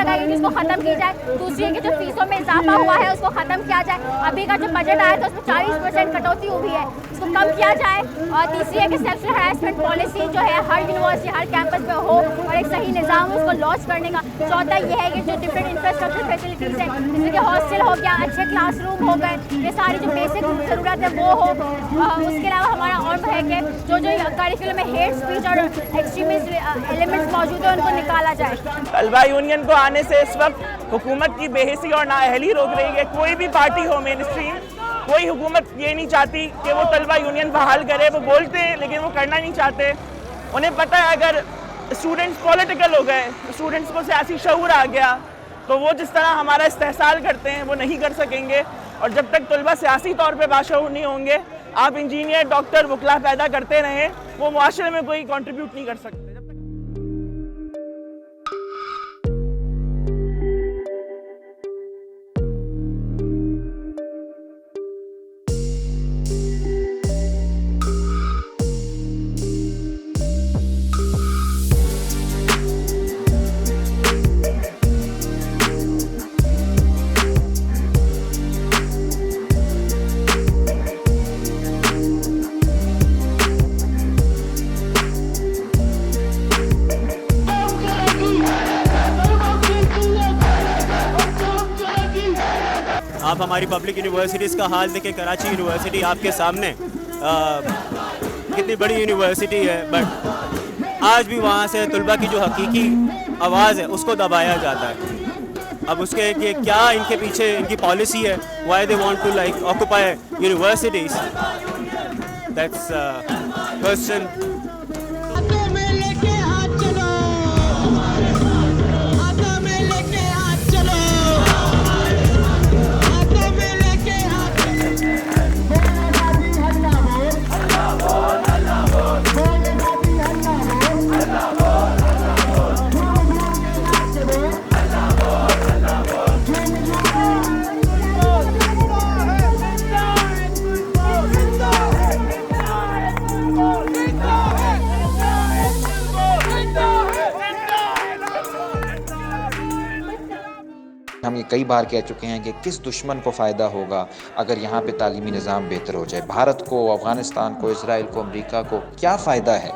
लगाई कि उसको ख़त्म की जाए। दूसरी है कि जो फीसों में इजाफा हुआ है उसको ख़त्म किया जाए। अभी का जो बजट आया था उसमें 40% कटौती हुई है, उसको कम किया जाए। और तीसरी है कि सेक्सुअल हरासमेंट पॉलिसी जो है हर यूनिवर्सिटी हर कैंपस पे हो और एक सही निज़ाम उसको लॉन्च करने का। चौथा ये है कि जो डिफरेंट इंफ्रास्ट्रक्चर फैसिलिटीज़ हैं, जैसे कि हॉस्टल हो गया, अच्छे क्लासरूम हो गए, ये सारी जो बेसिक ज़रूरत है वो हो। उसके अलावा हमारा और है कि जो करिकुलम में हेट स्पीच और एक्सट्रीमिस्ट एलिमेंट्स मौजूद है उनको निकाला जाए। तलबा यूनियन को आने से इस वक्त हुकूमत की बेहिसी और नाअहली रोक रही है। कोई भी पार्टी हो मेन स्ट्रीम, कोई हुकूमत ये नहीं चाहती कि वो तलबा यूनियन बहाल करे। वो बोलते हैं लेकिन वो करना नहीं चाहते। उन्हें पता है अगर स्टूडेंट्स पॉलिटिकल हो गए, स्टूडेंट्स को सियासी शऊर आ गया, तो वो जिस तरह हमारा इस्तेहसाल करते हैं वो नहीं कर सकेंगे। और जब तक तलबा सियासी तौर पे बाशऊर नहीं होंगे, आप इंजीनियर, डॉक्टर, वकला पैदा करते रहें, वो मुआशरे में कोई कंट्रीब्यूट नहीं कर सकते। आप हमारी पब्लिक यूनिवर्सिटीज़ का हाल देखें। कराची यूनिवर्सिटी आपके सामने कितनी बड़ी यूनिवर्सिटी है, बट आज भी वहाँ से तलबा की जो हकीकी आवाज़ है उसको दबाया जाता है। अब उसके कि क्या इनके पीछे इनकी पॉलिसी है, why they want to like occupy universities, that's question. हम ये कई बार कह चुके हैं कि किस दुश्मन को फ़ायदा होगा अगर यहाँ पे तालीमी निज़ाम बेहतर हो जाए। भारत को, अफ़गानिस्तान को, इसराइल को, अमेरिका को क्या फ़ायदा है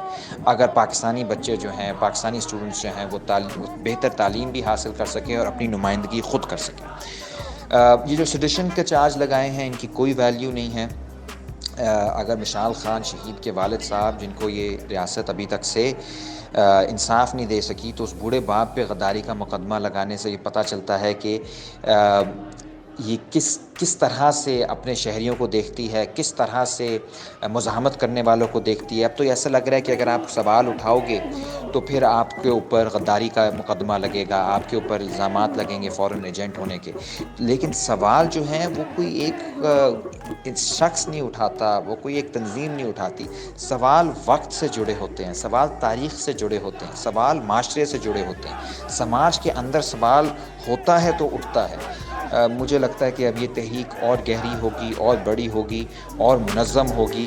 अगर पाकिस्तानी बच्चे जो हैं, पाकिस्तानी स्टूडेंट्स जो हैं वो बेहतर तालीम भी हासिल कर सकें और अपनी नुमाइंदगी ख़ुद कर सकें। ये जो सेडिशन के चार्ज लगाए हैं इनकी कोई वैल्यू नहीं है। अगर मिशाल ख़ान शहीद के वालिद साहब, जिनको ये रियासत अभी तक से इंसाफ नहीं दे सकी, तो उस बूढ़े बाप पे गद्दारी का मुकदमा लगाने से ये पता चलता है कि ये किस तरह से अपने शहरियों को देखती है, किस तरह से मुज़ाहमत करने वालों को देखती है। अब तो ऐसा लग रहा है कि अगर आप सवाल उठाओगे तो फिर आपके ऊपर गद्दारी का मुकदमा लगेगा, आपके ऊपर इल्ज़ामात लगेंगे फ़ॉरेन एजेंट होने के। लेकिन सवाल जो हैं वो कोई एक शख्स नहीं उठाता, वो कोई एक तंजीम नहीं उठाती। सवाल वक्त से जुड़े होते हैं, सवाल तारीख़ से जुड़े होते हैं, सवाल माशरे से जुड़े होते हैं। समाज के अंदर सवाल होता है तो उठता है। मुझे लगता है कि अब ये तहरीक और गहरी होगी, और बड़ी होगी, और मुनज़्ज़म होगी।